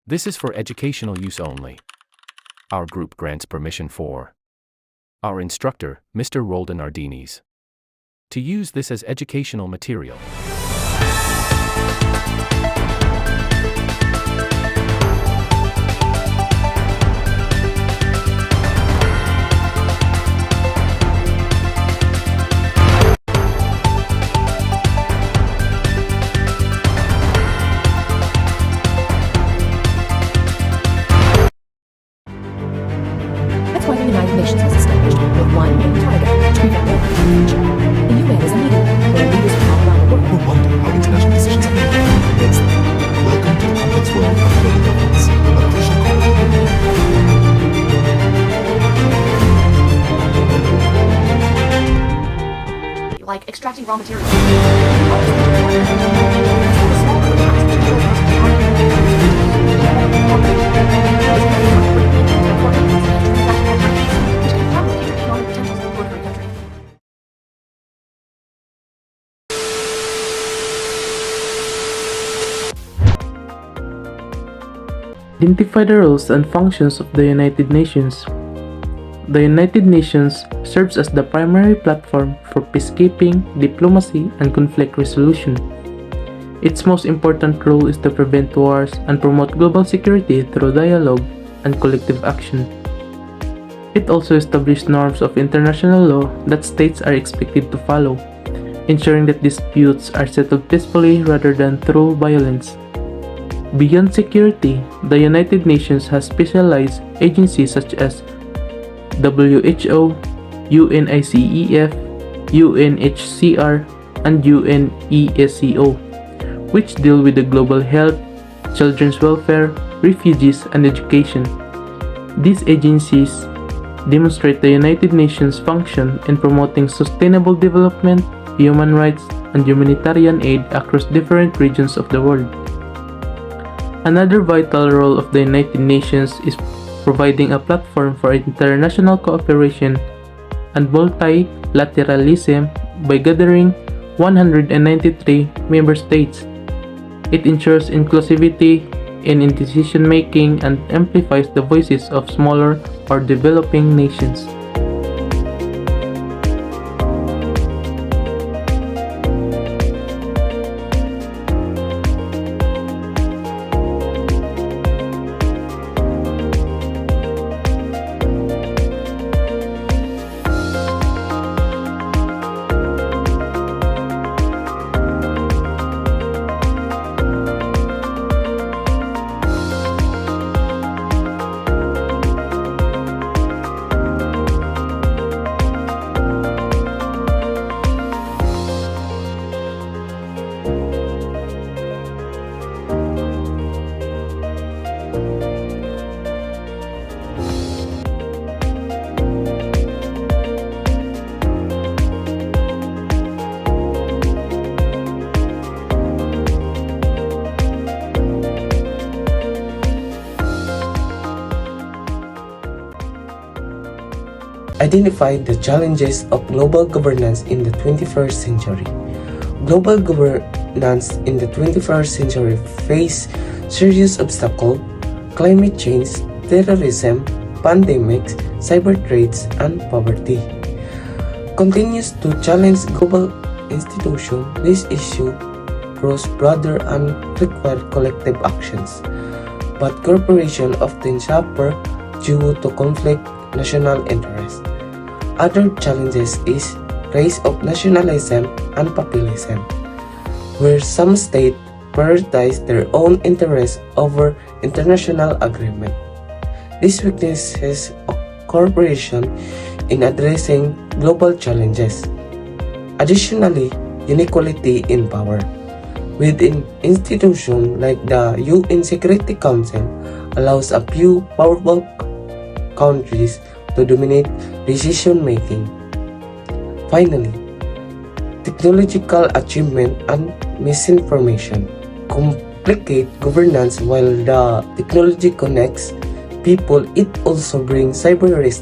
This is for educational use only. Our group grants permission for our instructor, Mr. Roldan Ardinis, to use this as educational material. That's why the United Nations has established with one main target to prevent war in the future. The UN is a meeting where leaders from all around the world Who wonder how international decisions are made. Next, welcome to the complex world of global governance, a crucial call. like extracting raw materials. Identify the roles and functions of the United Nations. The United Nations serves as the primary platform for peacekeeping, diplomacy, and conflict resolution. Its most important role is to prevent wars and promote global security through dialogue and collective action. It also establishes norms of international law that states are expected to follow, ensuring that disputes are settled peacefully rather than through violence. Beyond security, the United Nations has specialized agencies such as WHO, UNICEF, UNHCR, and UNESCO, which deal with the global health, children's welfare, refugees, and education. These agencies demonstrate the United Nations' function in promoting sustainable development, human rights, and humanitarian aid across different regions of the world. Another vital role of the United Nations is providing a platform for international cooperation and multilateralism by gathering 193 member states. It ensures inclusivity in decision-making and amplifies the voices of smaller or developing nations. Identify the challenges of global governance in the 21st century. Global governance in the 21st century face serious obstacles: climate change, terrorism, pandemics, cyber threats, and poverty. Continues to challenge global institutions. This issue grows broader and require collective actions, but cooperation often suffer due to conflict national interest. Other challenges is rise of nationalism and populism, where some states prioritize their own interests over international agreement. This weaknesses cooperation in addressing global challenges. Additionally, inequality in power within institutions like the UN Security Council allows a few powerful countries to dominate decision-making. Finally, technological achievement and misinformation complicate governance. While the technology connects people, it also brings cyber risk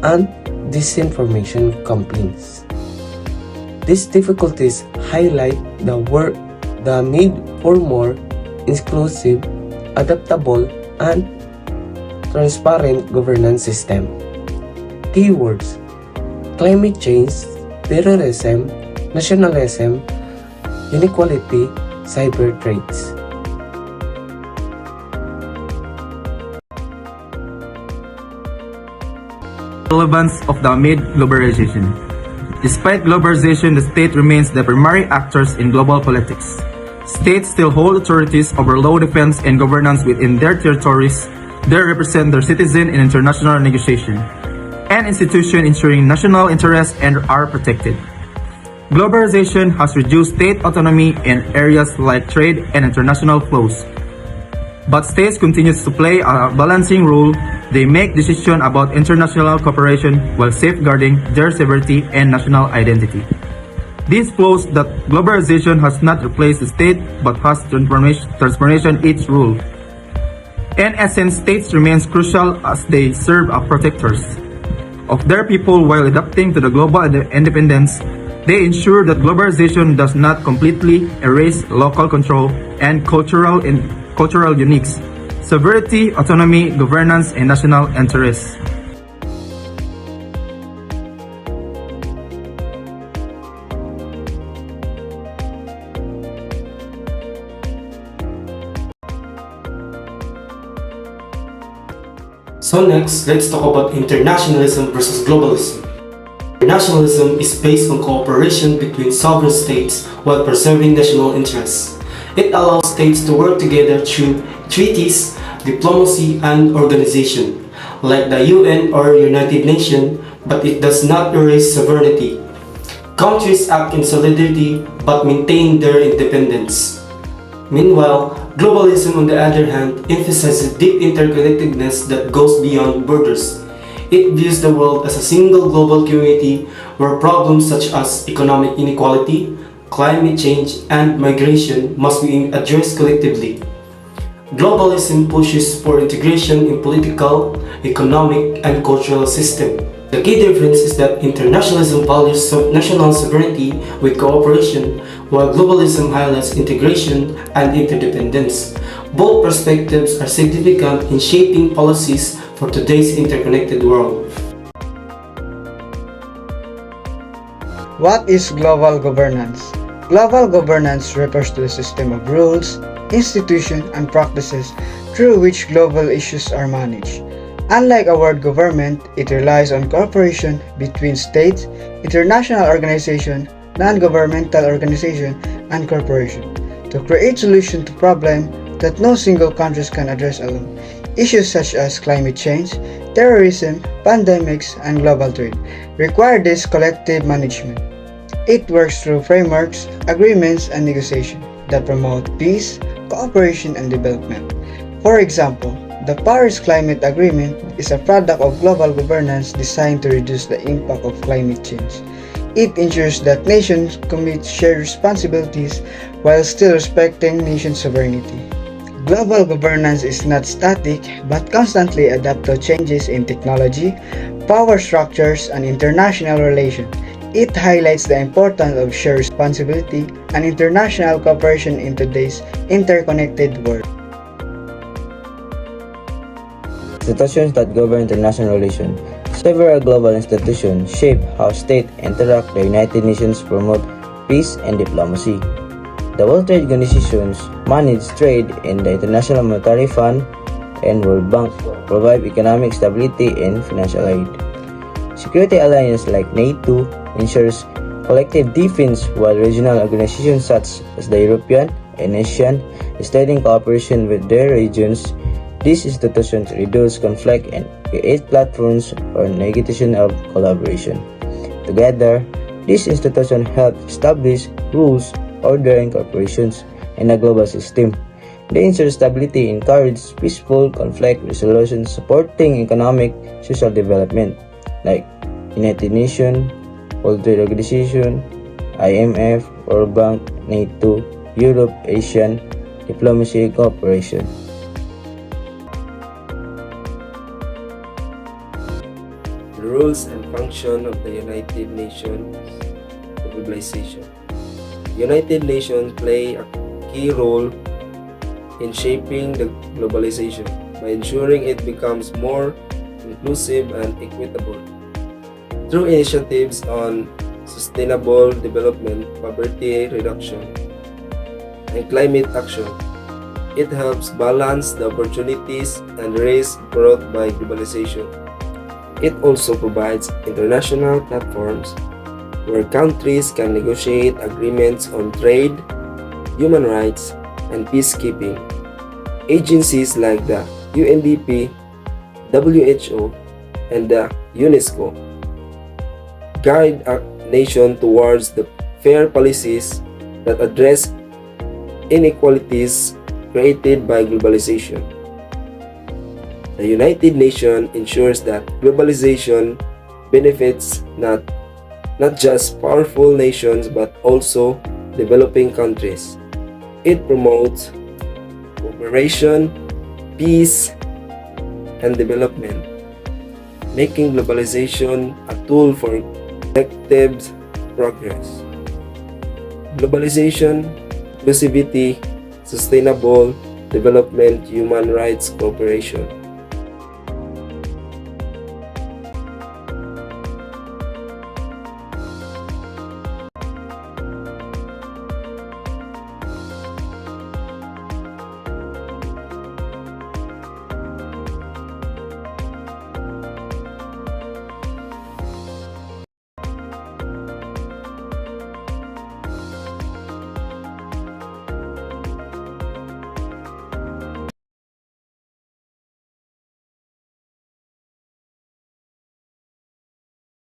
and disinformation complaints. These difficulties highlight the need for more inclusive, adaptable, and transparent governance system. Keywords: climate change, terrorism, nationalism, inequality, cyber threats. Relevance of the amid globalization. Despite globalization, the state remains the primary actors in global politics. States still hold authorities over law defense and governance within their territories. They represent their citizens in international negotiation, and institutions ensuring national interests and are protected. Globalization has reduced state autonomy in areas like trade and international flows. But states continue to play a balancing role. They make decisions about international cooperation while safeguarding their sovereignty and national identity. This shows that globalization has not replaced the state but has transformation its role. In essence, states remain crucial as they serve as protectors of their people while adapting to the global independence. They ensure that globalization does not completely erase local control and cultural uniques, sovereignty, autonomy, governance, and national interests. So next, let's talk about internationalism versus globalism. Internationalism is based on cooperation between sovereign states while preserving national interests. It allows states to work together through treaties, diplomacy, and organization, like the UN or United Nations, but it does not erase sovereignty. Countries act in solidarity but maintain their independence. Meanwhile, globalism, on the other hand, emphasizes deep interconnectedness that goes beyond borders. It views the world as a single global community where problems such as economic inequality, climate change, and migration must be addressed collectively. Globalism pushes for integration in political, economic, and cultural systems. The key difference is that internationalism values national sovereignty with cooperation, while globalism highlights integration and interdependence. Both perspectives are significant in shaping policies for today's interconnected world. What is global governance? Global governance refers to a system of rules, institutions, and practices through which global issues are managed. Unlike a world government, it relies on cooperation between states, international organizations, non-governmental organizations, and corporations to create solutions to problems that no single country can address alone. Issues such as climate change, terrorism, pandemics, and global trade require this collective management. It works through frameworks, agreements, and negotiations that promote peace, cooperation, and development. For example, the Paris Climate Agreement is a product of global governance designed to reduce the impact of climate change. It ensures that nations commit shared responsibilities while still respecting nation sovereignty. Global governance is not static but constantly adapts to changes in technology, power structures, and international relations. It highlights the importance of shared responsibility and international cooperation in today's interconnected world. Institutions that govern international relations. Several global institutions shape how states interact. The United Nations promote peace and diplomacy. The World Trade Organization manages trade, and the International Monetary Fund and World Bank provide economic stability and financial aid. Security alliances like NATO ensures collective defense, while regional organizations such as the European and Asian study cooperation with their regions. These institutions reduce conflict and create platforms for negotiation of collaboration. Together, these institutions help establish rules, order, and corporations in a global system. They ensure stability, encourage peaceful conflict resolution, supporting economic, social development, like United Nations, World Trade Organization, IMF, World Bank, NATO, Europe, Asian diplomacy cooperation. The rules and function of the United Nations globalization. The United Nations play a key role in shaping the globalization by ensuring it becomes more inclusive and equitable. Through initiatives on sustainable development, poverty reduction, and climate action, it helps balance the opportunities and risks brought by globalization. It also provides international platforms where countries can negotiate agreements on trade, human rights, and peacekeeping. Agencies like the UNDP, WHO, and the UNESCO guide a nation towards the fair policies that address inequalities created by globalization. The United Nations ensures that globalization benefits not just powerful nations but also developing countries. It promotes cooperation, peace, and development, making globalization a tool for collective progress. Globalization, inclusivity, sustainable development, human rights cooperation.